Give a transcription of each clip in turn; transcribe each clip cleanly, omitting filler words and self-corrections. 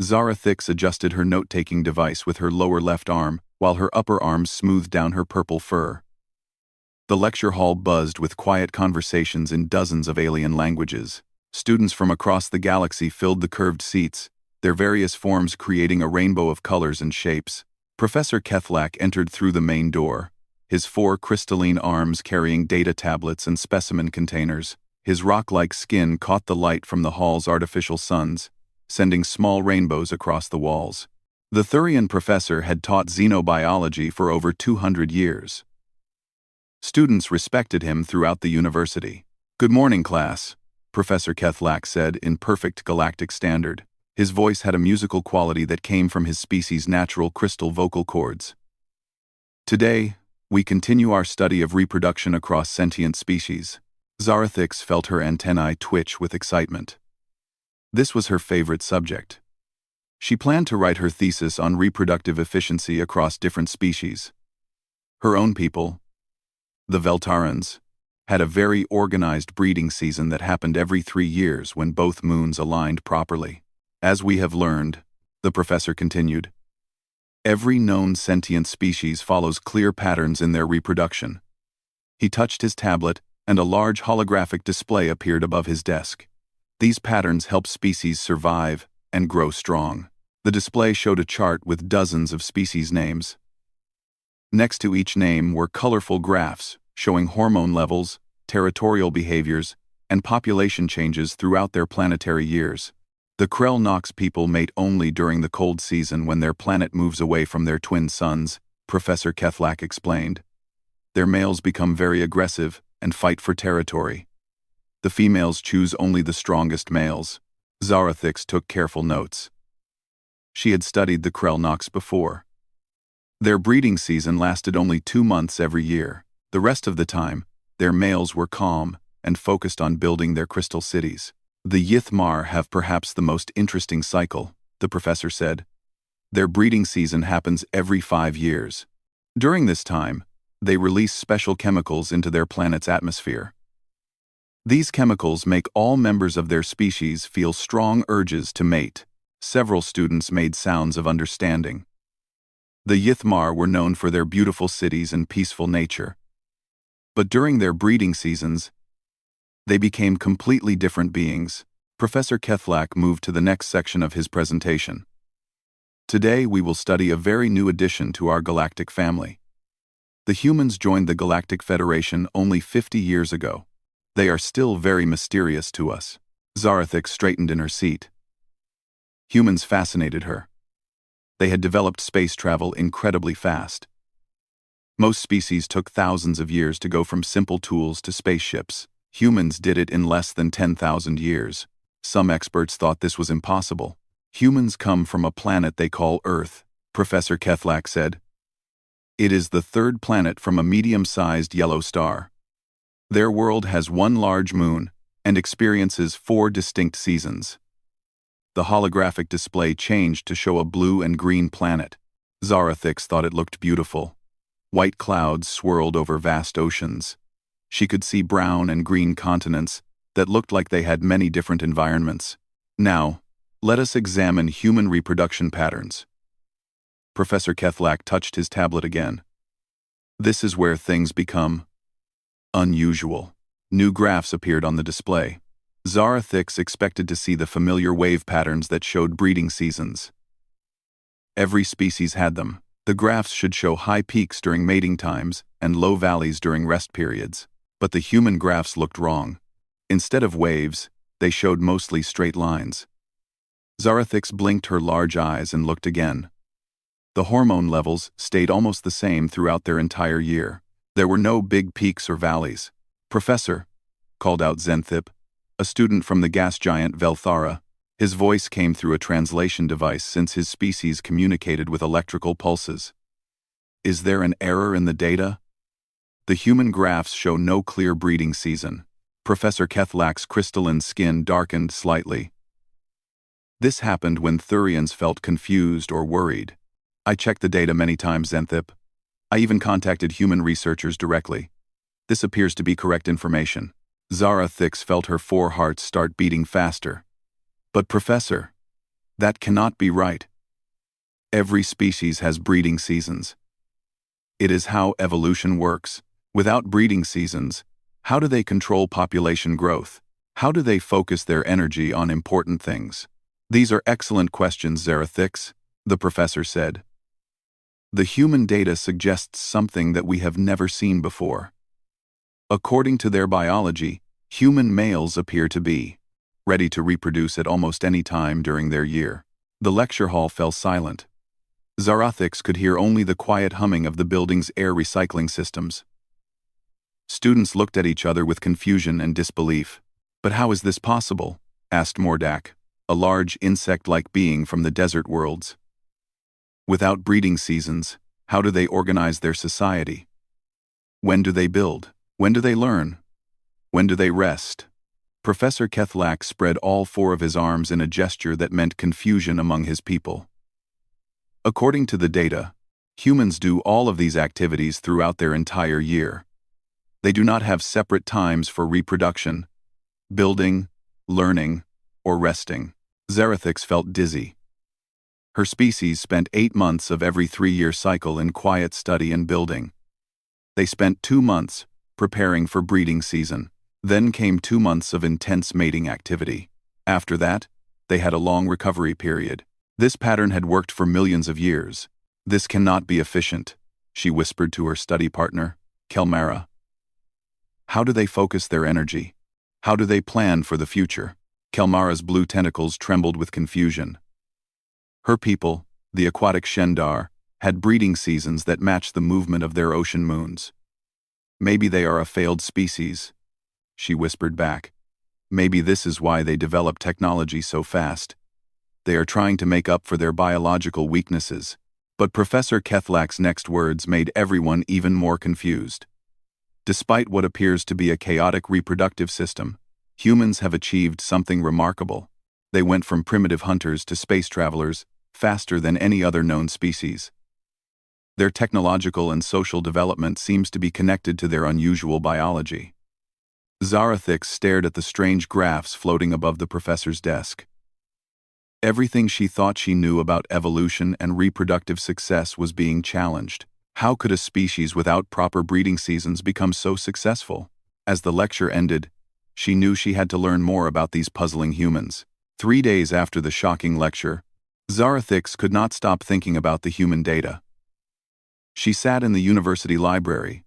Zarathix adjusted her note-taking device with her lower left arm, while her upper arm smoothed down her purple fur. The lecture hall buzzed with quiet conversations in dozens of alien languages. Students from across the galaxy filled the curved seats, their various forms creating a rainbow of colors and shapes. Professor Kethlak entered through the main door, his 4 crystalline arms carrying data tablets and specimen containers. His rock-like skin caught the light from the hall's artificial suns, sending small rainbows across the walls. The Thurian professor had taught xenobiology for over 200 years. Students respected him throughout the university. "Good morning, class," Professor Kethlak said in perfect galactic standard. His voice had a musical quality that came from his species' natural crystal vocal cords. "Today, we continue our study of reproduction across sentient species." Zarathix felt her antennae twitch with excitement. This was her favorite subject. She planned to write her thesis on reproductive efficiency across different species. Her own people, the Veltarans, had a very organized breeding season that happened every 3 years when both moons aligned properly. "As we have learned," the professor continued, "every known sentient species follows clear patterns in their reproduction." He touched his tablet, and a large holographic display appeared above his desk. These patterns help species survive and grow strong. The display showed a chart with dozens of species names. Next to each name were colorful graphs showing hormone levels, territorial behaviors, and population changes throughout their planetary years. The Krell Nox people mate only during the cold season when their planet moves away from their twin suns, Professor Kethlak explained. Their males become very aggressive and fight for territory. The females choose only the strongest males. Zarathix took careful notes. She had studied the Krell Nox before. Their breeding season lasted only 2 months every year. The rest of the time, their males were calm and focused on building their crystal cities. "The Yithmar have perhaps the most interesting cycle," the professor said. "Their breeding season happens every 5 years. During this time, they release special chemicals into their planet's atmosphere. These chemicals make all members of their species feel strong urges to mate." Several students made sounds of understanding. The Yithmar were known for their beautiful cities and peaceful nature. But during their breeding seasons, they became completely different beings. Professor Kethlak moved to the next section of his presentation. "Today we will study a very new addition to our galactic family. The humans joined the Galactic Federation only 50 years ago. They are still very mysterious to us." Zarathix straightened in her seat. Humans fascinated her. They had developed space travel incredibly fast. Most species took thousands of years to go from simple tools to spaceships. Humans did it in less than 10,000 years. Some experts thought this was impossible. "Humans come from a planet they call Earth," Professor Kethlak said. "It is the 3rd planet from a medium-sized yellow star. Their world has 1 large moon and experiences 4 distinct seasons." The holographic display changed to show a blue and green planet. Zarathix thought it looked beautiful. White clouds swirled over vast oceans. She could see brown and green continents that looked like they had many different environments. "Now, let us examine human reproduction patterns." Professor Kethlak touched his tablet again. "This is where things become unusual." New graphs appeared on the display. Zarathix expected to see the familiar wave patterns that showed breeding seasons. Every species had them. The graphs should show high peaks during mating times and low valleys during rest periods. But the human graphs looked wrong. Instead of waves, they showed mostly straight lines. Zarathix blinked her large eyes and looked again. The hormone levels stayed almost the same throughout their entire year. There were no big peaks or valleys. "Professor," called out Zenthip, a student from the gas giant Velthara. His voice came through a translation device since his species communicated with electrical pulses. "Is there an error in the data? The human graphs show no clear breeding season." Professor Kethlak's crystalline skin darkened slightly. This happened when Thurians felt confused or worried. "I checked the data many times, Zenthip. I even contacted human researchers directly. This appears to be correct information." Zarathix felt her 4 hearts start beating faster. "But Professor," That cannot be right. Every species has breeding seasons. It is how evolution works. Without breeding seasons, how do they control population growth? How do they focus their energy on important things? These are excellent questions, Zarathix, the professor said. The human data suggests something that we have never seen before. According to their biology, human males appear to be ready to reproduce at almost any time during their year. The lecture hall fell silent. Zarathix could hear only the quiet humming of the building's air recycling systems. Students looked at each other with confusion and disbelief. But how is this possible? Asked Mordak, a large insect-like being from the desert worlds. Without breeding seasons, how do they organize their society? When do they build? When do they learn? When do they rest? Professor Kethlak spread all four of his arms in a gesture that meant confusion among his people. According to the data, humans do all of these activities throughout their entire year. They do not have separate times for reproduction, building, learning, or resting. Zarathix felt dizzy. Her species spent 8 months of every 3-year cycle in quiet study and building. They spent 2 months preparing for breeding season. Then came 2 months of intense mating activity. After that, they had a long recovery period. This pattern had worked for millions of years. This cannot be efficient, she whispered to her study partner, Kelmara. How do they focus their energy? How do they plan for the future? Kelmara's blue tentacles trembled with confusion. Her people, the aquatic Shendar, had breeding seasons that matched the movement of their ocean moons. Maybe they are a failed species, she whispered back. Maybe this is why they develop technology so fast. They are trying to make up for their biological weaknesses. But Professor Kethlak's next words made everyone even more confused. Despite what appears to be a chaotic reproductive system, humans have achieved something remarkable. They went from primitive hunters to space travelers faster than any other known species. Their technological and social development seems to be connected to their unusual biology. Zarathix stared at the strange graphs floating above the professor's desk. Everything she thought she knew about evolution and reproductive success was being challenged. How could a species without proper breeding seasons become so successful? As the lecture ended, she knew she had to learn more about these puzzling humans. 3 days after the shocking lecture, Zarathix could not stop thinking about the human data. She sat in the university library,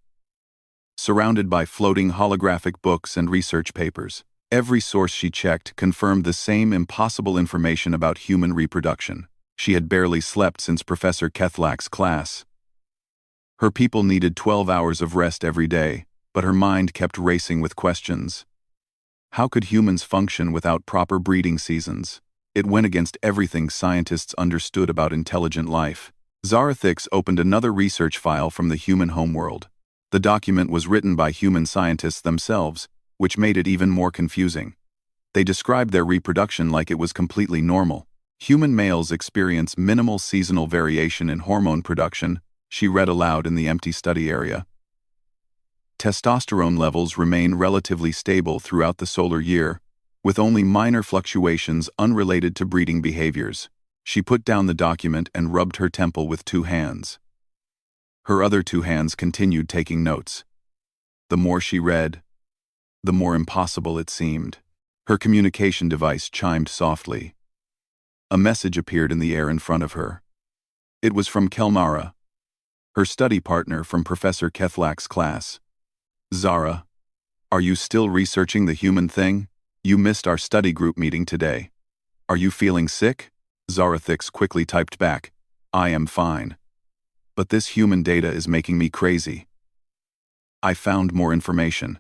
surrounded by floating holographic books and research papers. Every source she checked confirmed the same impossible information about human reproduction. She had barely slept since Professor Kethlak's class. Her people needed 12 hours of rest every day, but her mind kept racing with questions. How could humans function without proper breeding seasons? It went against everything scientists understood about intelligent life. Zarathix opened another research file from the human homeworld. The document was written by human scientists themselves, which made it even more confusing. They described their reproduction like it was completely normal. Human males experience minimal seasonal variation in hormone production, she read aloud in the empty study area. Testosterone levels remain relatively stable throughout the solar year, with only minor fluctuations unrelated to breeding behaviors. She put down the document and rubbed her temple with 2 hands. Her other 2 hands continued taking notes. The more she read, the more impossible it seemed. Her communication device chimed softly. A message appeared in the air in front of her. It was from Kelmara, her study partner from Professor Kethlak's class. Zara, are you still researching the human thing? You missed our study group meeting today. Are you feeling sick? Zarathix quickly typed back. I am fine. But this human data is making me crazy. I found more information.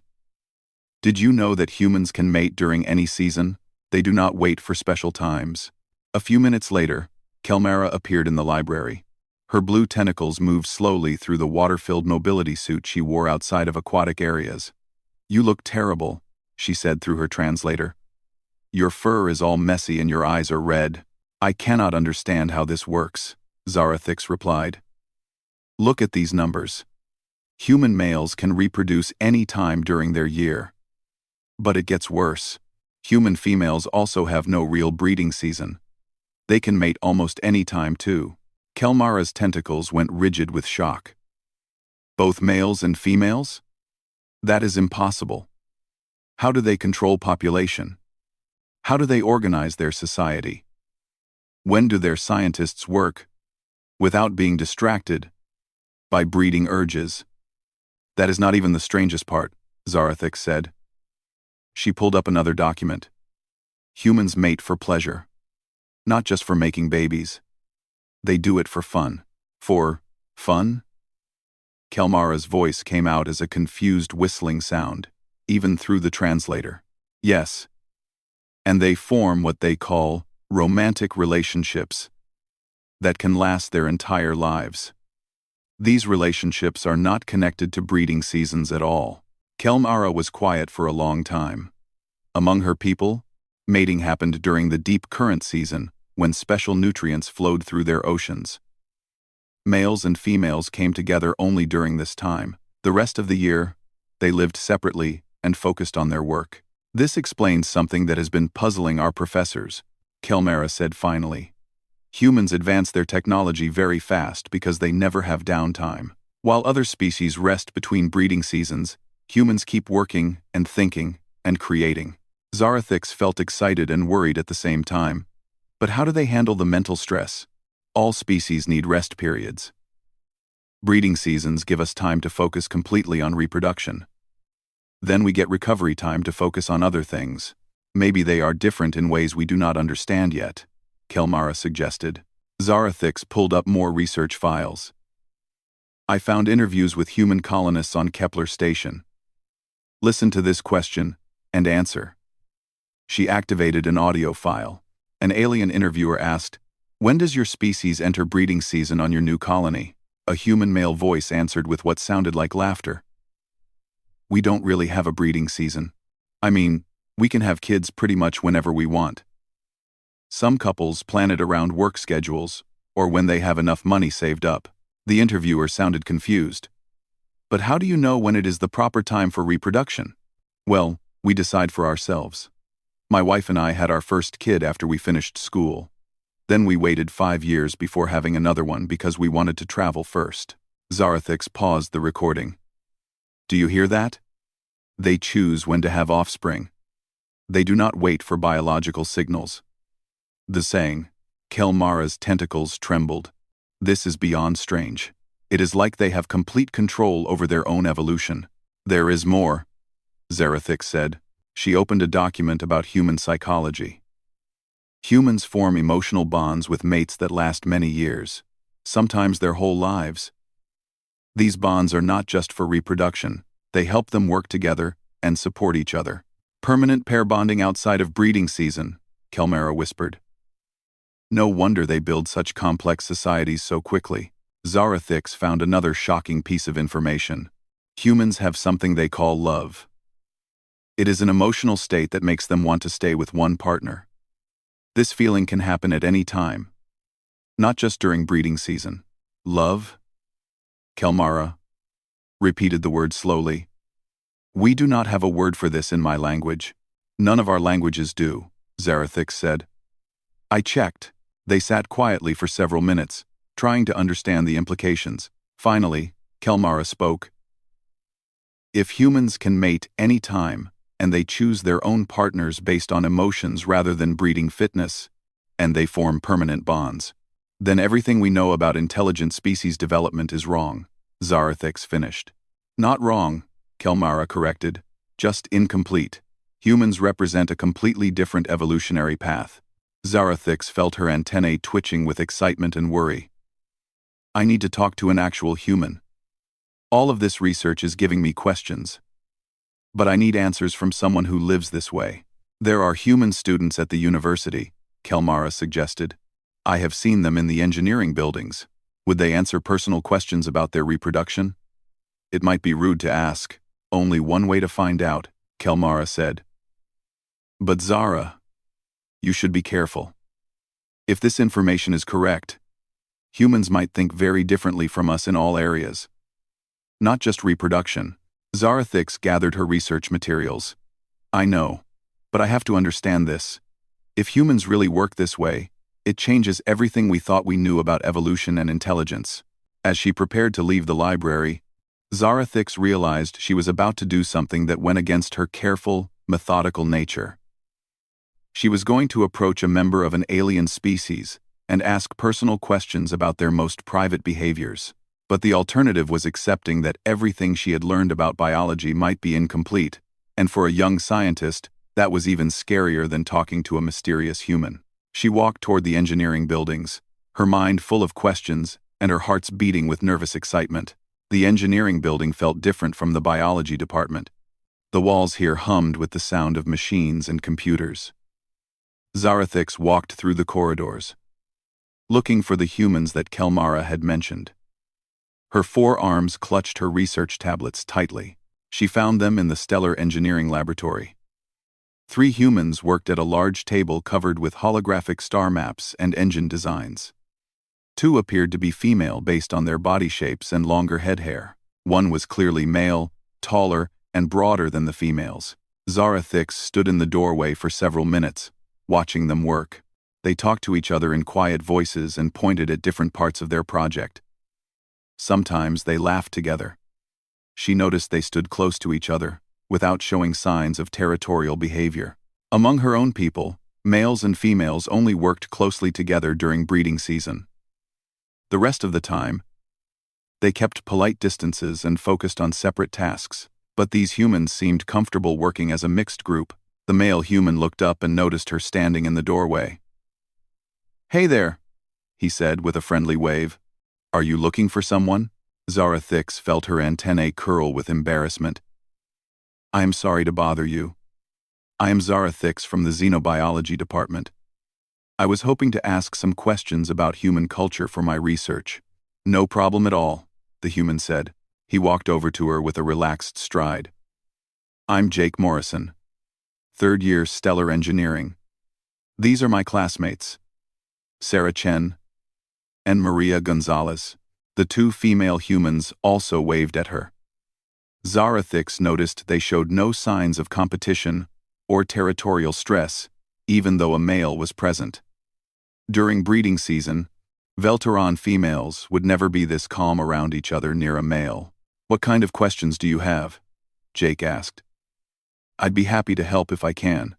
Did you know that humans can mate during any season? They do not wait for special times. A few minutes later, Kelmara appeared in the library. Her blue tentacles moved slowly through the water-filled mobility suit she wore outside of aquatic areas. You look terrible, she said through her translator. Your fur is all messy and your eyes are red. I cannot understand how this works, Zarathix replied. Look at these numbers. Human males can reproduce any time during their year. But it gets worse. Human females also have no real breeding season. They can mate almost any time, too. Kelmara's tentacles went rigid with shock. Both males and females? That is impossible. How do they control population? How do they organize their society? When do their scientists work? Without being distracted by breeding urges. That is not even the strangest part, Zarathix said. She pulled up another document. Humans mate for pleasure. Not just for making babies. They do it for fun. For fun? Kelmara's voice came out as a confused whistling sound, even through the translator. Yes. And they form what they call romantic relationships that can last their entire lives. These relationships are not connected to breeding seasons at all. Kelmara was quiet for a long time. Among her people, mating happened during the deep current season, when special nutrients flowed through their oceans. Males and females came together only during this time. The rest of the year, they lived separately and focused on their work. This explains something that has been puzzling our professors, Kelmara said finally. Humans advance their technology very fast because they never have downtime. While other species rest between breeding seasons, humans keep working and thinking and creating. Zarathix felt excited and worried at the same time. But how do they handle the mental stress? All species need rest periods. Breeding seasons give us time to focus completely on reproduction. Then we get recovery time to focus on other things. Maybe they are different in ways we do not understand yet, Kelmara suggested. Zarathix pulled up more research files. I found interviews with human colonists on Kepler Station. Listen to this question and answer. She activated an audio file. An alien interviewer asked, "When does your species enter breeding season on your new colony?" A human male voice answered with what sounded like laughter. "We don't really have a breeding season. I mean, we can have kids pretty much whenever we want. Some couples plan it around work schedules, or when they have enough money saved up." The interviewer sounded confused. "But how do you know when it is the proper time for reproduction?" "Well, we decide for ourselves. My wife and I had our first kid after we finished school. Then we waited 5 years before having another one because we wanted to travel first." Zarathix paused the recording. "Do you hear that? They choose when to have offspring. They do not wait for biological signals." The saying, Kelmara's tentacles trembled. This is beyond strange. It is like they have complete control over their own evolution. "There is more," Zarathix said. She opened a document about human psychology. Humans form emotional bonds with mates that last many years, sometimes their whole lives. These bonds are not just for reproduction, they help them work together and support each other. "Permanent pair bonding outside of breeding season," Kelmara whispered. "No wonder they build such complex societies so quickly." Zarathix found another shocking piece of information. Humans have something they call love. It is an emotional state that makes them want to stay with one partner. This feeling can happen at any time, not just during breeding season. "Love?" Kelmara repeated the word slowly. "We do not have a word for this in my language. None of our languages do," Zarathix said. I checked. They sat quietly for several minutes, trying to understand the implications. Finally, Kelmara spoke. "If humans can mate any time, and they choose their own partners based on emotions rather than breeding fitness, and they form permanent bonds, then everything we know about intelligent species development is wrong," Zarathix finished. "Not wrong," Kelmara corrected, "just incomplete. Humans represent a completely different evolutionary path." Zarathix felt her antennae twitching with excitement and worry. "I need to talk to an actual human. All of this research is giving me questions. But I need answers from someone who lives this way." "There are human students at the university," Kelmara suggested. "I have seen them in the engineering buildings. Would they answer personal questions about their reproduction?" "It might be rude to ask. Only one way to find out," Kelmara said. "But Zara, you should be careful. If this information is correct, humans might think very differently from us in all areas. Not just reproduction." Zarathix gathered her research materials. "I know, but I have to understand this. If humans really work this way, It changes everything we thought we knew about evolution and intelligence. As she prepared to leave the library, Zarathix realized she was about to do something that went against her careful, methodical nature. She was going to approach a member of an alien species and ask personal questions about their most private behaviors. But the alternative was accepting that everything she had learned about biology might be incomplete, and for a young scientist, that was even scarier than talking to a mysterious human. She walked toward the engineering buildings, her mind full of questions and her heart's beating with nervous excitement. The engineering building felt different from the biology department. The walls here hummed with the sound of machines and computers. Zarathix walked through the corridors, looking for the humans that Kelmara had mentioned. Her forearms clutched her research tablets tightly. She found them in the Stellar Engineering Laboratory. 3 humans worked at a large table covered with holographic star maps and engine designs. 2 appeared to be female based on their body shapes and longer head hair. 1 was clearly male, taller, and broader than the females. Zarathix stood in the doorway for several minutes, watching them work. They talked to each other in quiet voices and pointed at different parts of their project. Sometimes they laughed together. She noticed they stood close to each other, without showing signs of territorial behavior. Among her own people, males and females only worked closely together during breeding season. The rest of the time, they kept polite distances and focused on separate tasks. But these humans seemed comfortable working as a mixed group. The male human looked up and noticed her standing in the doorway. "Hey there," he said with a friendly wave. "Are you looking for someone?" Zarathix felt her antennae curl with embarrassment. "I am sorry to bother you. I am Zarathix from the Xenobiology department. I was hoping to ask some questions about human culture for my research." "No problem at all," the human said. He walked over to her with a relaxed stride. "I'm Jake Morrison, 3rd year Stellar Engineering. These are my classmates, Sarah Chen and Maria Gonzalez." The 2 female humans also waved at her. Zarathix noticed they showed no signs of competition or territorial stress, even though a male was present. During breeding season, Velteron females would never be this calm around each other near a male. "What kind of questions do you have?" Jake asked. "I'd be happy to help if I can."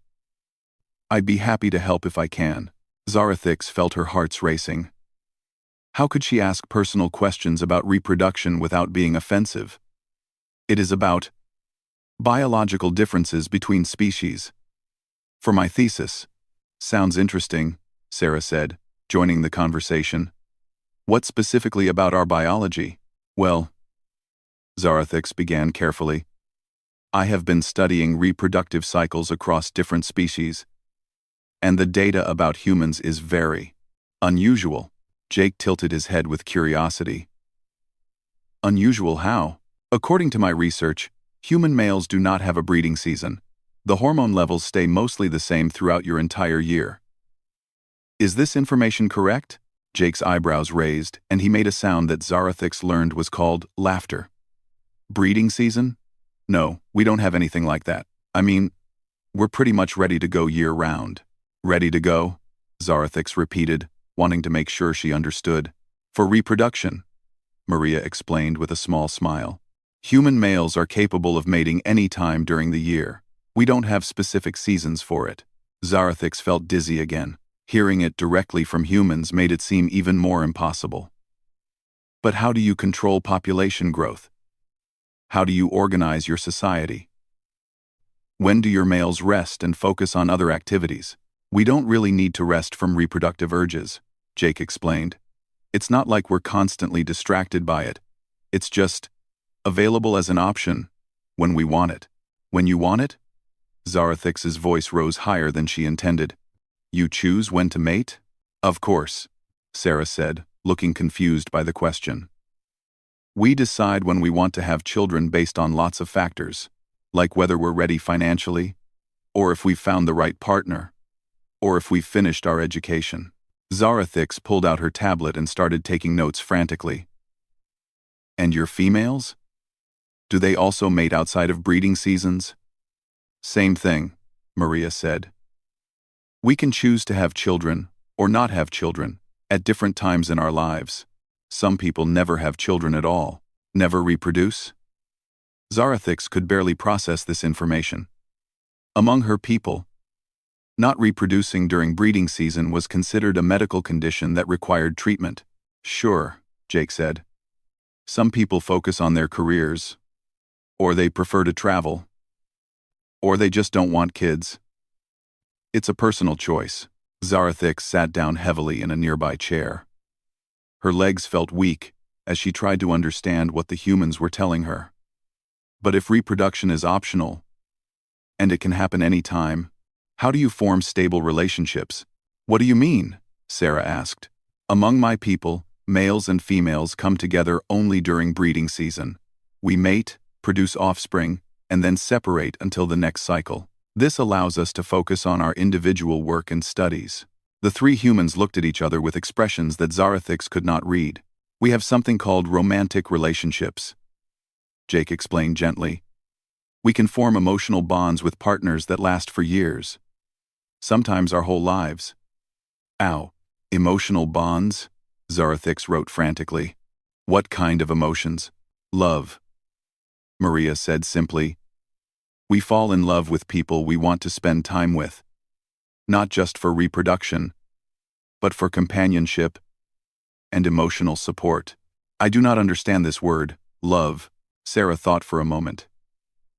"I'd be happy to help if I can." Zarathix felt her hearts racing. How could she ask personal questions about reproduction without being offensive? "It is about biological differences between species. For my thesis." "Sounds interesting," Sarah said, joining the conversation. "What specifically about our biology?" "Well," Zarathix began carefully, "I have been studying reproductive cycles across different species, and the data about humans is very unusual." Jake tilted his head with curiosity. "Unusual how?" "According to my research, human males do not have a breeding season. The hormone levels stay mostly the same throughout your entire year." "Is this information correct?" Jake's eyebrows raised, and he made a sound that Zarathix learned was called laughter. "Breeding season? No, we don't have anything like that. I mean, we're pretty much ready to go year-round." "Ready to go?" Zarathix repeated, wanting to make sure she understood. "For reproduction," Maria explained with a small smile. "Human males are capable of mating any time during the year. We don't have specific seasons for it." Zarathix felt dizzy again. Hearing it directly from humans made it seem even more impossible. "But how do you control population growth? How do you organize your society? When do your males rest and focus on other activities?" "We don't really need to rest from reproductive urges," Jake explained. "It's not like we're constantly distracted by it. It's just available as an option when we want it." "When you want it?" Zarathix's voice rose higher than she intended. "You choose when to mate?" "Of course," Sarah said, looking confused by the question. "We decide when we want to have children based on lots of factors, like whether we're ready financially, or if we've found the right partner, or if we've finished our education." Zarathix pulled out her tablet and started taking notes frantically. "And your females? Do they also mate outside of breeding seasons?" "Same thing," Maria said. "We can choose to have children or not have children, at different times in our lives. Some people never have children at all, never reproduce. Zarathix could barely process this information. Among her people, not reproducing during breeding season was considered a medical condition that required treatment. Sure, Jake said. Some people focus on their careers, or they prefer to travel, or they just don't want kids. It's a personal choice. Zarathix sat down heavily in a nearby chair. Her legs felt weak as she tried to understand what the humans were telling her. But if reproduction is optional, and it can happen any time, how do you form stable relationships? What do you mean? Sarah asked. Among my people, males and females come together only during breeding season. We mate, produce offspring, and then separate until the next cycle. This allows us to focus on our individual work and studies. The three humans looked at each other with expressions that Zarathix could not read. We have something called romantic relationships, Jake explained gently. We can form emotional bonds with partners that last for years, sometimes our whole lives. Ow, emotional bonds? Zarathix wrote frantically. What kind of emotions? Love, Maria said simply. We fall in love with people we want to spend time with, not just for reproduction, but for companionship and emotional support. I do not understand this word, love, Sarah thought for a moment.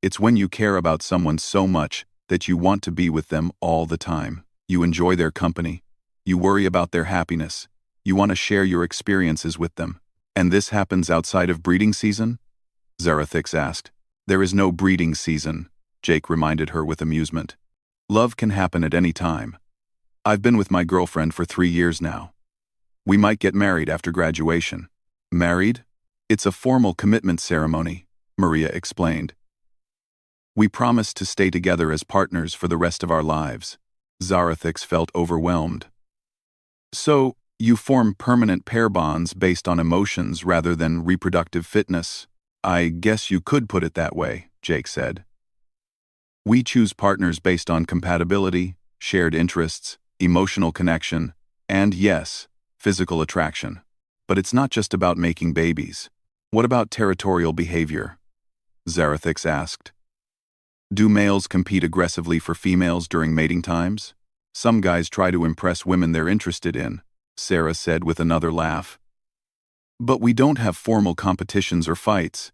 It's when you care about someone so much that you want to be with them all the time. You enjoy their company. You worry about their happiness. You want to share your experiences with them. And this happens outside of breeding season? Zarathix asked. There is no breeding season, Jake reminded her with amusement. Love can happen at any time. I've been with my girlfriend for 3 years now. We might get married after graduation. Married? It's a formal commitment ceremony, Maria explained. We promise to stay together as partners for the rest of our lives. Zarathix felt overwhelmed. So, you form permanent pair bonds based on emotions rather than reproductive fitness. I guess you could put it that way, Jake said. We choose partners based on compatibility, shared interests, emotional connection, and yes, physical attraction. But it's not just about making babies. What about territorial behavior? Zarathix asked. Do males compete aggressively for females during mating times? Some guys try to impress women they're interested in, Sarah said with another laugh. But we don't have formal competitions or fights.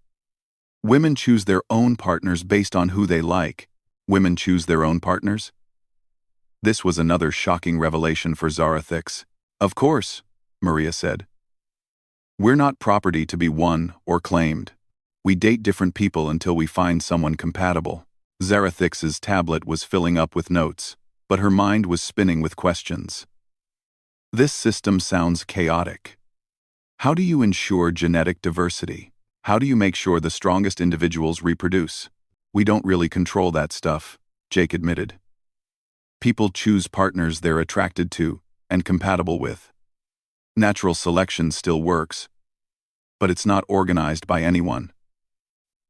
Women choose their own partners based on who they like. Women choose their own partners? This was another shocking revelation for Zarathix. Of course, Maria said. We're not property to be won or claimed. We date different people until we find someone compatible. Zarathix's tablet was filling up with notes, but her mind was spinning with questions. This system sounds chaotic. How do you ensure genetic diversity? How do you make sure the strongest individuals reproduce? We don't really control that stuff, Jake admitted. People choose partners they're attracted to and compatible with. Natural selection still works, but it's not organized by anyone.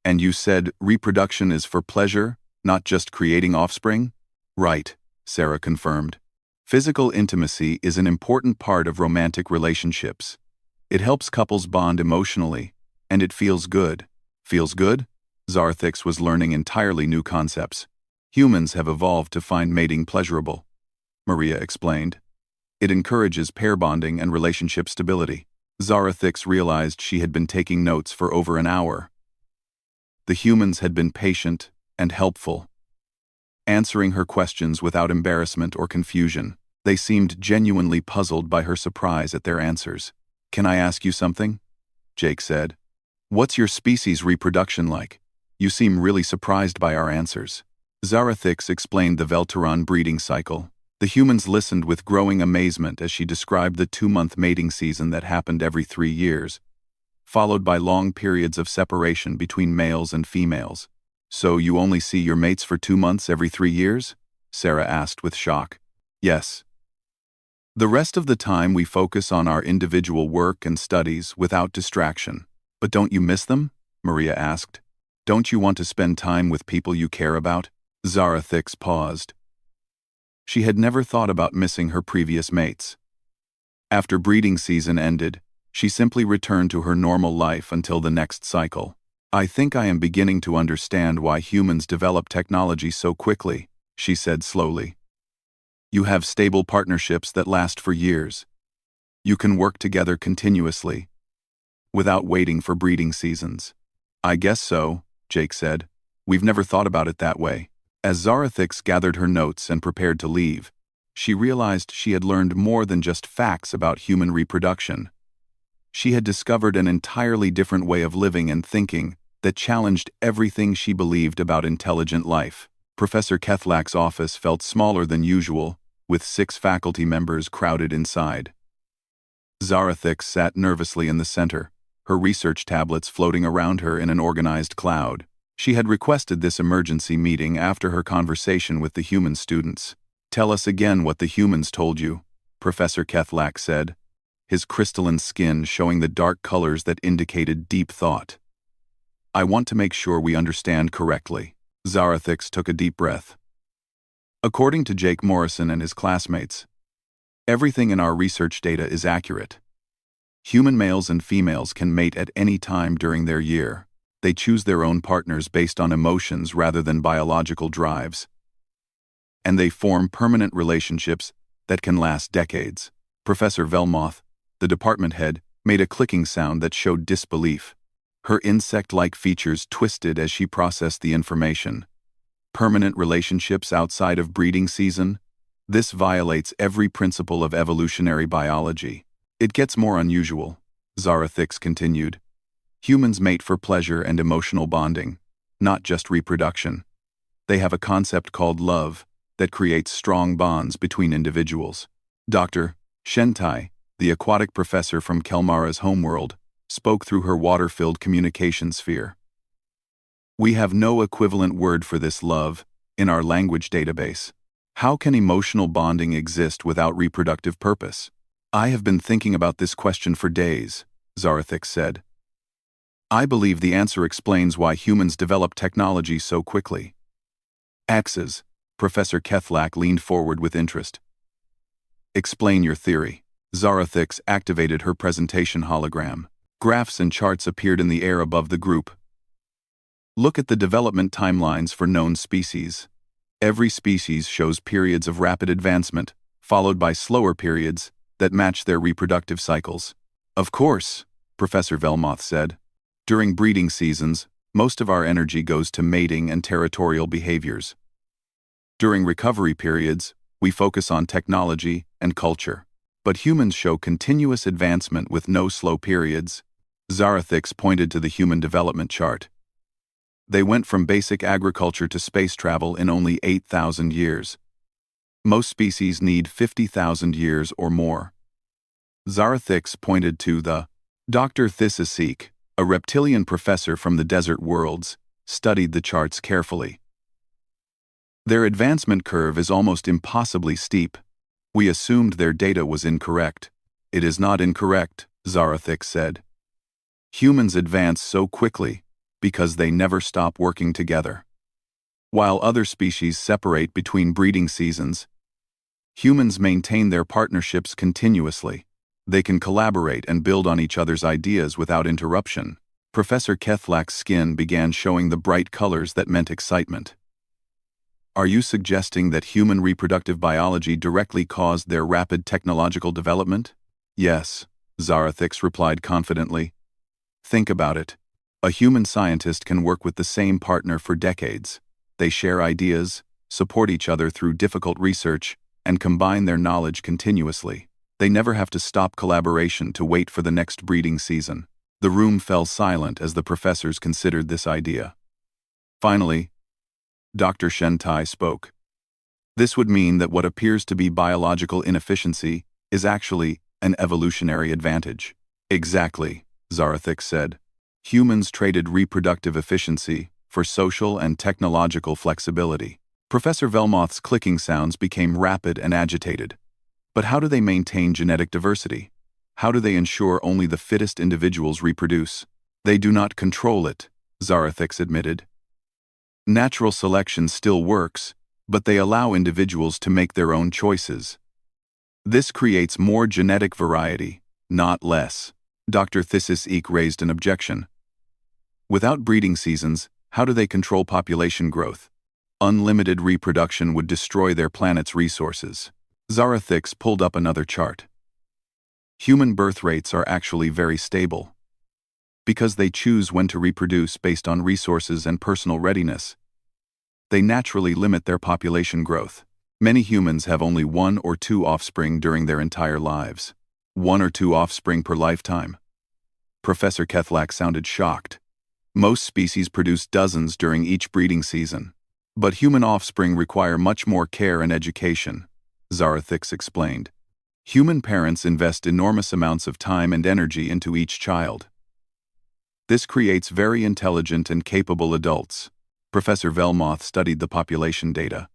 And you said reproduction is for pleasure, not just creating offspring? Right, Sarah confirmed. Physical intimacy is an important part of romantic relationships. It helps couples bond emotionally, and it feels good. Feels good? Zarathix was learning entirely new concepts. Humans have evolved to find mating pleasurable, Maria explained. It encourages pair bonding and relationship stability. Zarathix realized she had been taking notes for over an hour. The humans had been patient and helpful, answering her questions without embarrassment or confusion. They seemed genuinely puzzled by her surprise at their answers. Can I ask you something? Jake said. What's your species' reproduction like? You seem really surprised by our answers. Zarathix explained the Velteron breeding cycle. The humans listened with growing amazement as she described the 2-month mating season that happened every 3 years, followed by long periods of separation between males and females. So you only see your mates for 2 months every 3 years? Sarah asked with shock. Yes. The rest of the time we focus on our individual work and studies without distraction. But don't you miss them? Maria asked. Don't you want to spend time with people you care about? Zarathix paused. She had never thought about missing her previous mates. After breeding season ended, she simply returned to her normal life until the next cycle. I think I am beginning to understand why humans develop technology so quickly, she said slowly. You have stable partnerships that last for years. You can work together continuously, without waiting for breeding seasons. I guess so, Jake said. We've never thought about it that way. As Zarathix gathered her notes and prepared to leave, she realized she had learned more than just facts about human reproduction. She had discovered an entirely different way of living and thinking that challenged everything she believed about intelligent life. Professor Kethlak's office felt smaller than usual, with 6 faculty members crowded inside. Zarathix sat nervously in the center, her research tablets floating around her in an organized cloud. She had requested this emergency meeting after her conversation with the human students. Tell us again what the humans told you, Professor Kethlak said, his crystalline skin showing the dark colors that indicated deep thought. I want to make sure we understand correctly. Zarathix took a deep breath. According to Jake Morrison and his classmates, everything in our research data is accurate. Human males and females can mate at any time during their year. They choose their own partners based on emotions rather than biological drives. And they form permanent relationships that can last decades. Professor Velmoth, the department head, made a clicking sound that showed disbelief. Her insect-like features twisted as she processed the information. Permanent relationships outside of breeding season? This violates every principle of evolutionary biology. It gets more unusual, Zarathix continued. Humans mate for pleasure and emotional bonding, not just reproduction. They have a concept called love that creates strong bonds between individuals. Dr. Shentai, the aquatic professor from Kelmara's homeworld, spoke through her water-filled communication sphere. We have no equivalent word for this love in our language database. How can emotional bonding exist without reproductive purpose? I have been thinking about this question for days, Zarathix said. I believe the answer explains why humans develop technology so quickly. Axes, Professor Kethlak leaned forward with interest. Explain your theory. Zarathix activated her presentation hologram. Graphs and charts appeared in the air above the group. Look at the development timelines for known species. Every species shows periods of rapid advancement, followed by slower periods that match their reproductive cycles. Of course, Professor Velmoth said. During breeding seasons, most of our energy goes to mating and territorial behaviors. During recovery periods, we focus on technology and culture. But humans show continuous advancement with no slow periods. Zarathix pointed to the human development chart. They went from basic agriculture to space travel in only 8,000 years. Most species need 50,000 years or more. Zarathix pointed to the Dr. Thisisek, a reptilian professor from the desert worlds, studied the charts carefully. Their advancement curve is almost impossibly steep. We assumed their data was incorrect. It is not incorrect, Zarathix said. Humans advance so quickly because they never stop working together. While other species separate between breeding seasons, humans maintain their partnerships continuously. They can collaborate and build on each other's ideas without interruption. Professor Kethlak's skin began showing the bright colors that meant excitement. Are you suggesting that human reproductive biology directly caused their rapid technological development? Yes, Zarathix replied confidently. Think about it. A human scientist can work with the same partner for decades. They share ideas, support each other through difficult research, and combine their knowledge continuously. They never have to stop collaboration to wait for the next breeding season. The room fell silent as the professors considered this idea. Finally, Dr. Shentai spoke. This would mean that what appears to be biological inefficiency is actually an evolutionary advantage. Exactly, Zarathix said. Humans traded reproductive efficiency for social and technological flexibility. Professor Velmoth's clicking sounds became rapid and agitated. But how do they maintain genetic diversity? How do they ensure only the fittest individuals reproduce? They do not control it, Zarathix admitted. Natural selection still works, but they allow individuals to make their own choices. This creates more genetic variety, not less. Dr. Thisisek raised an objection. Without breeding seasons, how do they control population growth? Unlimited reproduction would destroy their planet's resources. Zarathix pulled up another chart. Human birth rates are actually very stable. Because they choose when to reproduce based on resources and personal readiness, they naturally limit their population growth. Many humans have only 1 or 2 offspring during their entire lives. 1 or 2 offspring per lifetime. Professor Kethlak sounded shocked. Most species produce dozens during each breeding season. But human offspring require much more care and education, Zarathix explained. Human parents invest enormous amounts of time and energy into each child. This creates very intelligent and capable adults. Professor Velmoth studied the population data.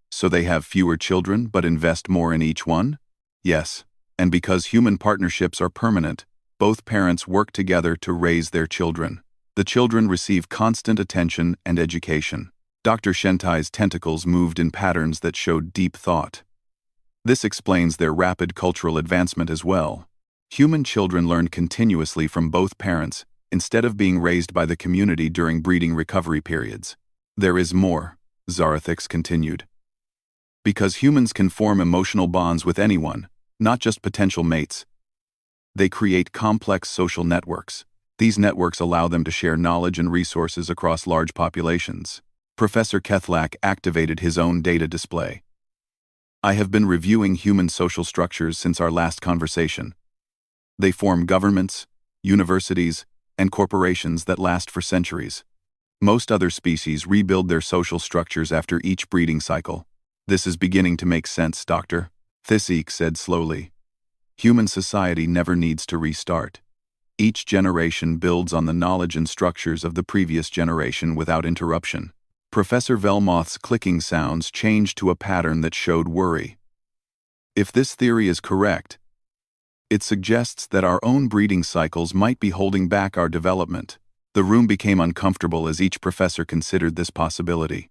So they have fewer children but invest more in each one? Yes, and because human partnerships are permanent, both parents work together to raise their children. The children receive constant attention and education. Dr. Shentai's tentacles moved in patterns that showed deep thought. This explains their rapid cultural advancement as well. Human children learn continuously from both parents, instead of being raised by the community during breeding recovery periods. There is more, Zarathix continued. Because humans can form emotional bonds with anyone, not just potential mates. They create complex social networks. These networks allow them to share knowledge and resources across large populations. Professor Kethlak activated his own data display. I have been reviewing human social structures since our last conversation. They form governments, universities, and corporations that last for centuries. Most other species rebuild their social structures after each breeding cycle. This is beginning to make sense, Doctor, Thisik said slowly. Human society never needs to restart. Each generation builds on the knowledge and structures of the previous generation without interruption. Professor Velmoth's clicking sounds changed to a pattern that showed worry. If this theory is correct, it suggests that our own breeding cycles might be holding back our development. The room became uncomfortable as each professor considered this possibility.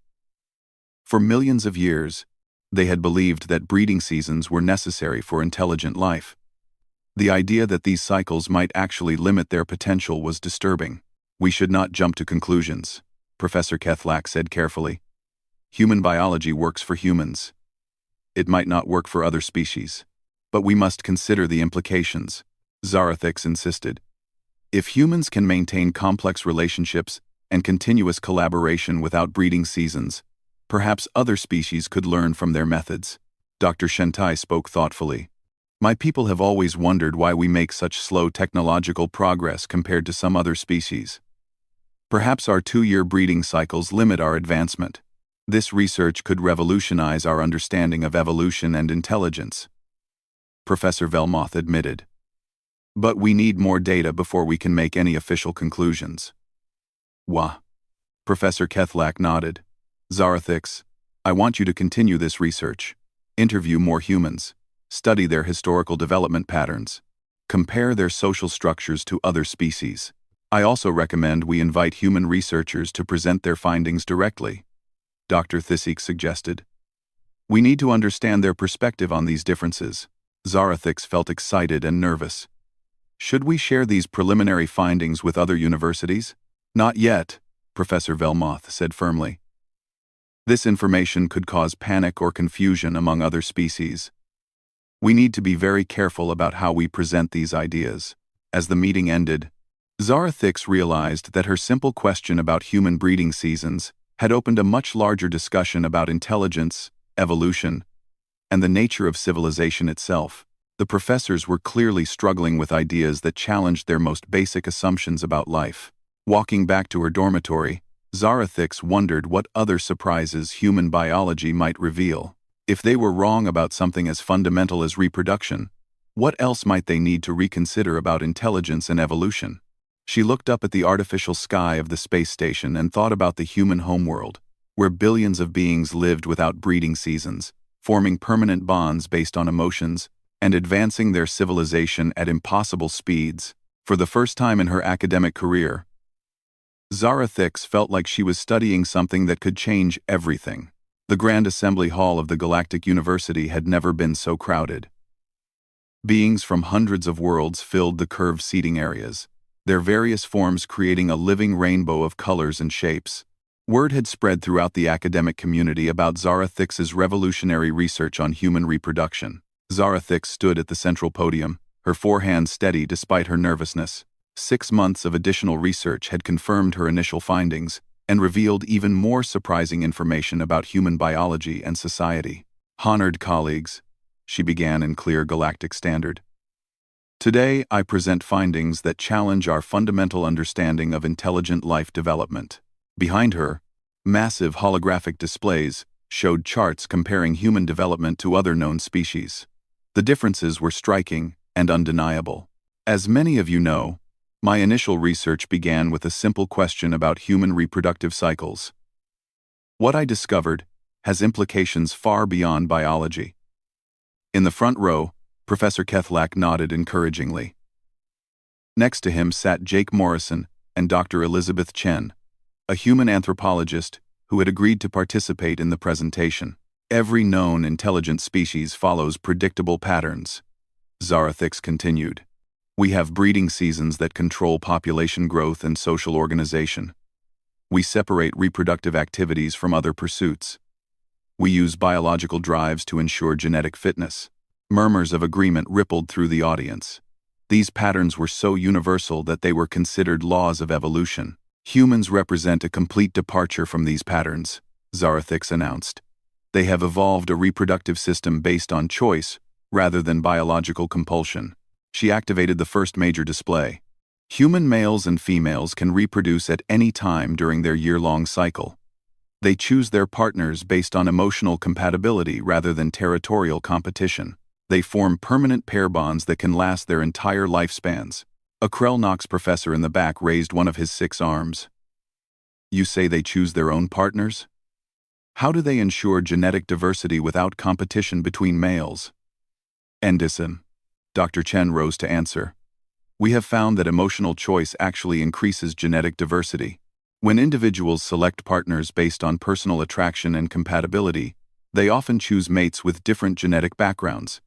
For millions of years, they had believed that breeding seasons were necessary for intelligent life. The idea that these cycles might actually limit their potential was disturbing. We should not jump to conclusions, Professor Kethlak said carefully. Human biology works for humans. It might not work for other species. But we must consider the implications, Zarathix insisted. If humans can maintain complex relationships and continuous collaboration without breeding seasons, perhaps other species could learn from their methods. Dr. Shentai spoke thoughtfully. My people have always wondered why we make such slow technological progress compared to some other species. Perhaps our 2-year breeding cycles limit our advancement. This research could revolutionize our understanding of evolution and intelligence, Professor Velmoth admitted. But we need more data before we can make any official conclusions. Wah. Professor Kethlak nodded. Zarathix, I want you to continue this research. Interview more humans. Study their historical development patterns. Compare their social structures to other species. I also recommend we invite human researchers to present their findings directly, Dr. Thisik suggested. We need to understand their perspective on these differences. Zarathix felt excited and nervous. Should we share these preliminary findings with other universities? Not yet, Professor Velmoth said firmly. This information could cause panic or confusion among other species. We need to be very careful about how we present these ideas. As the meeting ended, Zarathix realized that her simple question about human breeding seasons had opened a much larger discussion about intelligence, evolution, and the nature of civilization itself. The professors were clearly struggling with ideas that challenged their most basic assumptions about life. Walking back to her dormitory, Zarathix wondered what other surprises human biology might reveal. If they were wrong about something as fundamental as reproduction, what else might they need to reconsider about intelligence and evolution? She looked up at the artificial sky of the space station and thought about the human homeworld, where billions of beings lived without breeding seasons, forming permanent bonds based on emotions, and advancing their civilization at impossible speeds. For the first time in her academic career, Zarathix felt like she was studying something that could change everything. The Grand Assembly Hall of the Galactic University had never been so crowded. Beings from hundreds of worlds filled the curved seating areas, their various forms creating a living rainbow of colors and shapes. Word had spread throughout the academic community about Zarathix's revolutionary research on human reproduction. Zarathix stood at the central podium, her forehand steady despite her nervousness. 6 months of additional research had confirmed her initial findings and revealed even more surprising information about human biology and society. Honored colleagues, she began in clear galactic standard. Today, I present findings that challenge our fundamental understanding of intelligent life development. Behind her, massive holographic displays showed charts comparing human development to other known species. The differences were striking and undeniable. As many of you know, my initial research began with a simple question about human reproductive cycles. What I discovered has implications far beyond biology. In the front row, Professor Kethlak nodded encouragingly. Next to him sat Jake Morrison and Dr. Elizabeth Chen, a human anthropologist who had agreed to participate in the presentation. Every known intelligent species follows predictable patterns, Zarathix continued. We have breeding seasons that control population growth and social organization. We separate reproductive activities from other pursuits. We use biological drives to ensure genetic fitness. Murmurs of agreement rippled through the audience. These patterns were so universal that they were considered laws of evolution. Humans represent a complete departure from these patterns, Zarathix announced. They have evolved a reproductive system based on choice rather than biological compulsion. She activated the first major display. Human males and females can reproduce at any time during their year-long cycle. They choose their partners based on emotional compatibility rather than territorial competition. They form permanent pair bonds that can last their entire lifespans. A Krell-Knox professor in the back raised one of his 6 arms. You say they choose their own partners? How do they ensure genetic diversity without competition between males? Endison. Dr. Chen rose to answer. We have found that emotional choice actually increases genetic diversity. When individuals select partners based on personal attraction and compatibility, they often choose mates with different genetic backgrounds.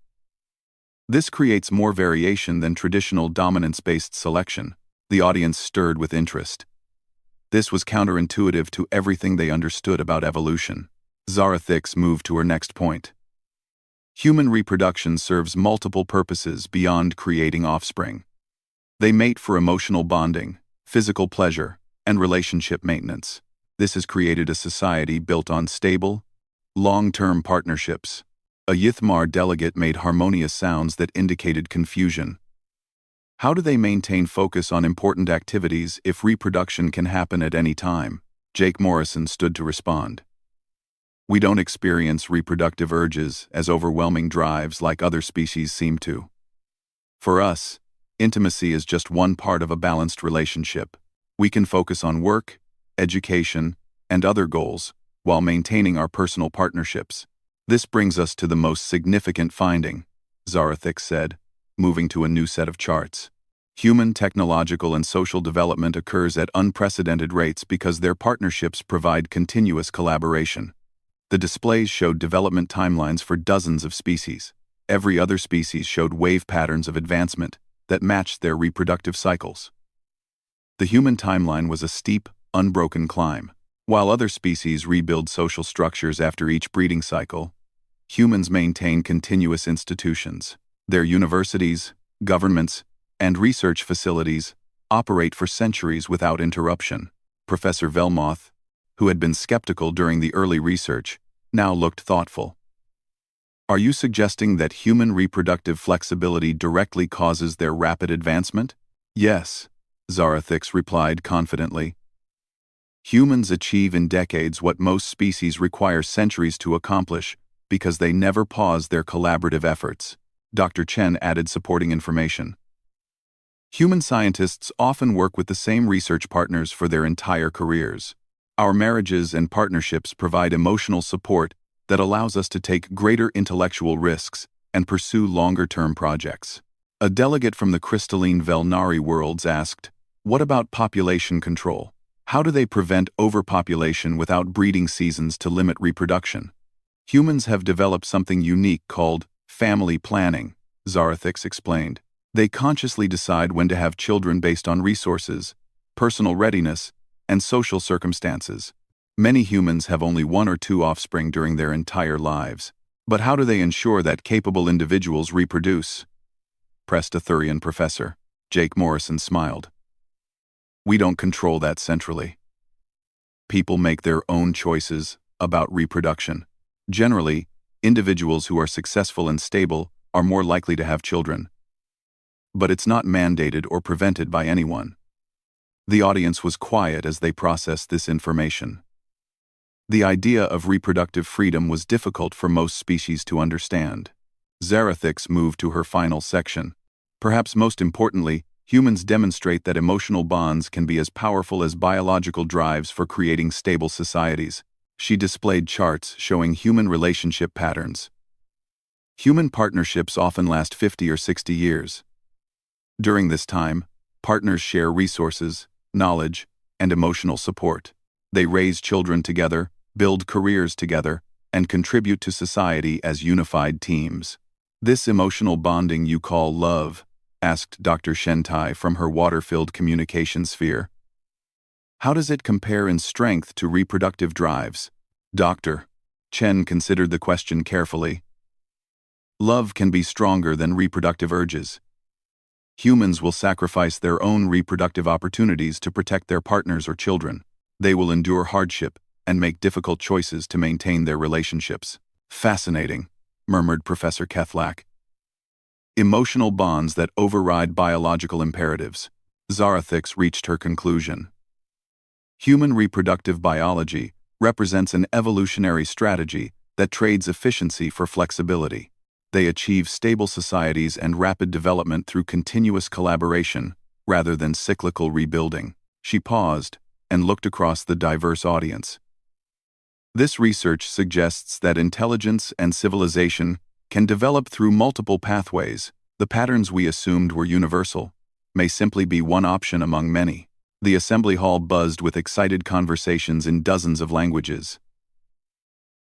This creates more variation than traditional dominance-based selection. The audience stirred with interest. This was counterintuitive to everything they understood about evolution. Zarathix moved to her next point. Human reproduction serves multiple purposes beyond creating offspring. They mate for emotional bonding, physical pleasure, and relationship maintenance. This has created a society built on stable, long-term partnerships. A Yithmar delegate made harmonious sounds that indicated confusion. How do they maintain focus on important activities if reproduction can happen at any time? Jake Morrison stood to respond. We don't experience reproductive urges as overwhelming drives like other species seem to. For us, intimacy is just one part of a balanced relationship. We can focus on work, education, and other goals while maintaining our personal partnerships. This brings us to the most significant finding, Zarathix said, moving to a new set of charts. Human technological and social development occurs at unprecedented rates because their partnerships provide continuous collaboration. The displays showed development timelines for dozens of species. Every other species showed wave patterns of advancement that matched their reproductive cycles. The human timeline was a steep, unbroken climb. While other species rebuild social structures after each breeding cycle, humans maintain continuous institutions. Their universities, governments, and research facilities operate for centuries without interruption. Professor Velmoth, who had been skeptical during the early research, now looked thoughtful. Are you suggesting that human reproductive flexibility directly causes their rapid advancement? Yes, Zarathix replied confidently. Humans achieve in decades what most species require centuries to accomplish because they never pause their collaborative efforts. Dr. Chen added supporting information. Human scientists often work with the same research partners for their entire careers. Our marriages and partnerships provide emotional support that allows us to take greater intellectual risks and pursue longer-term projects. A delegate from the crystalline Velnari worlds asked, what about population control? How do they prevent overpopulation without breeding seasons to limit reproduction? Humans have developed something unique called family planning, Zarathix explained. They consciously decide when to have children based on resources, personal readiness, and social circumstances. Many humans have only one or two offspring during their entire lives. But how do they ensure that capable individuals reproduce? Pressed a Thurian professor. Jake Morrison smiled. We don't control that centrally. People make their own choices about reproduction. Generally, individuals who are successful and stable are more likely to have children. But it's not mandated or prevented by anyone. The audience was quiet as they processed this information. The idea of reproductive freedom was difficult for most species to understand. Zarathix moved to her final section. Perhaps most importantly, humans demonstrate that emotional bonds can be as powerful as biological drives for creating stable societies. She displayed charts showing human relationship patterns. Human partnerships often last 50 or 60 years. During this time, partners share resources, knowledge, and emotional support. They raise children together, build careers together, and contribute to society as unified teams. This emotional bonding you call love? Asked Dr. Shentai from her water-filled communication sphere. How does it compare in strength to reproductive drives? Dr. Chen considered the question carefully. Love can be stronger than reproductive urges. Humans will sacrifice their own reproductive opportunities to protect their partners or children. They will endure hardship and make difficult choices to maintain their relationships. Fascinating, murmured Professor Kethlak. Emotional bonds that override biological imperatives. Zarathix reached her conclusion. Human reproductive biology represents an evolutionary strategy that trades efficiency for flexibility. They achieve stable societies and rapid development through continuous collaboration, rather than cyclical rebuilding. She paused and looked across the diverse audience. This research suggests that intelligence and civilization can develop through multiple pathways. The patterns we assumed were universal may simply be one option among many. The assembly hall buzzed with excited conversations in dozens of languages.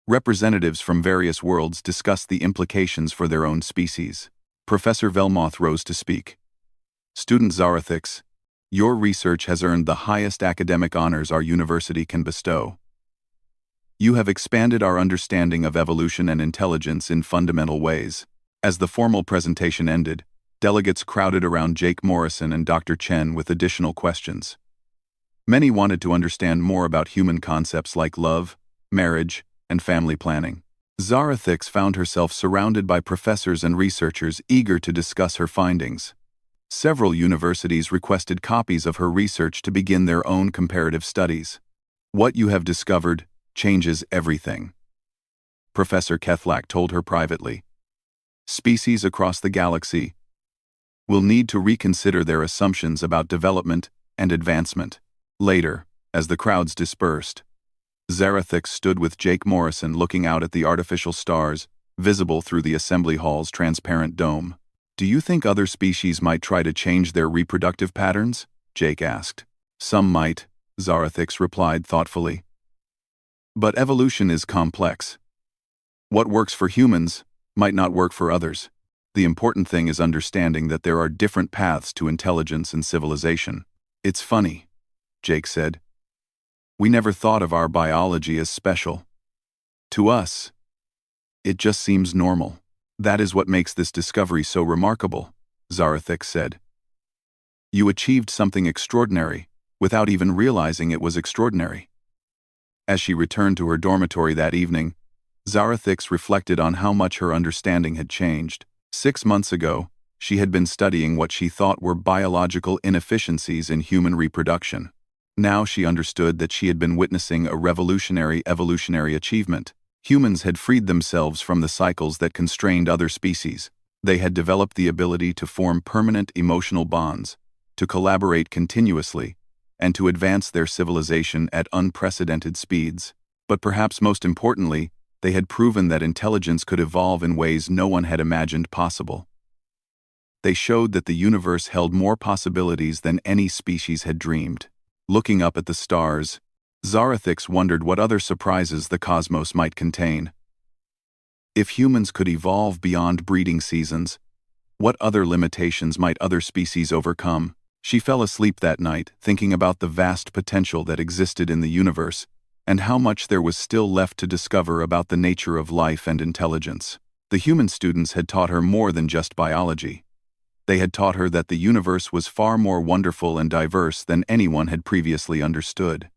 Representatives from various worlds discussed the implications for their own species. Professor Velmoth rose to speak. Student Zarathix, your research has earned the highest academic honors our university can bestow. You have expanded our understanding of evolution and intelligence in fundamental ways. As the formal presentation ended, delegates crowded around Jake Morrison and Dr. Chen with additional questions. Many wanted to understand more about human concepts like love, marriage, and family planning. Zarathix found herself surrounded by professors and researchers eager to discuss her findings. Several universities requested copies of her research to begin their own comparative studies. What you have discovered changes everything, Professor Kethlak told her privately. Species across the galaxy will need to reconsider their assumptions about development and advancement. Later, as the crowds dispersed, Zarathix stood with Jake Morrison looking out at the artificial stars, visible through the assembly hall's transparent dome. Do you think other species might try to change their reproductive patterns? Jake asked. Some might, Zarathix replied thoughtfully. But evolution is complex. What works for humans might not work for others. The important thing is understanding that there are different paths to intelligence and civilization. It's funny, Jake said. We never thought of our biology as special. To us, it just seems normal. That is what makes this discovery so remarkable, Zarathix said. You achieved something extraordinary without even realizing it was extraordinary. As she returned to her dormitory that evening, Zarathix reflected on how much her understanding had changed. 6 months ago, she had been studying what she thought were biological inefficiencies in human reproduction. Now she understood that she had been witnessing a revolutionary evolutionary achievement. Humans had freed themselves from the cycles that constrained other species. They had developed the ability to form permanent emotional bonds, to collaborate continuously, and to advance their civilization at unprecedented speeds. But perhaps most importantly, they had proven that intelligence could evolve in ways no one had imagined possible. They showed that the universe held more possibilities than any species had dreamed. Looking up at the stars, Zarathix wondered what other surprises the cosmos might contain. If humans could evolve beyond breeding seasons, what other limitations might other species overcome? She fell asleep that night, thinking about the vast potential that existed in the universe, and how much there was still left to discover about the nature of life and intelligence. The human students had taught her more than just biology. They had taught her that the universe was far more wonderful and diverse than anyone had previously understood.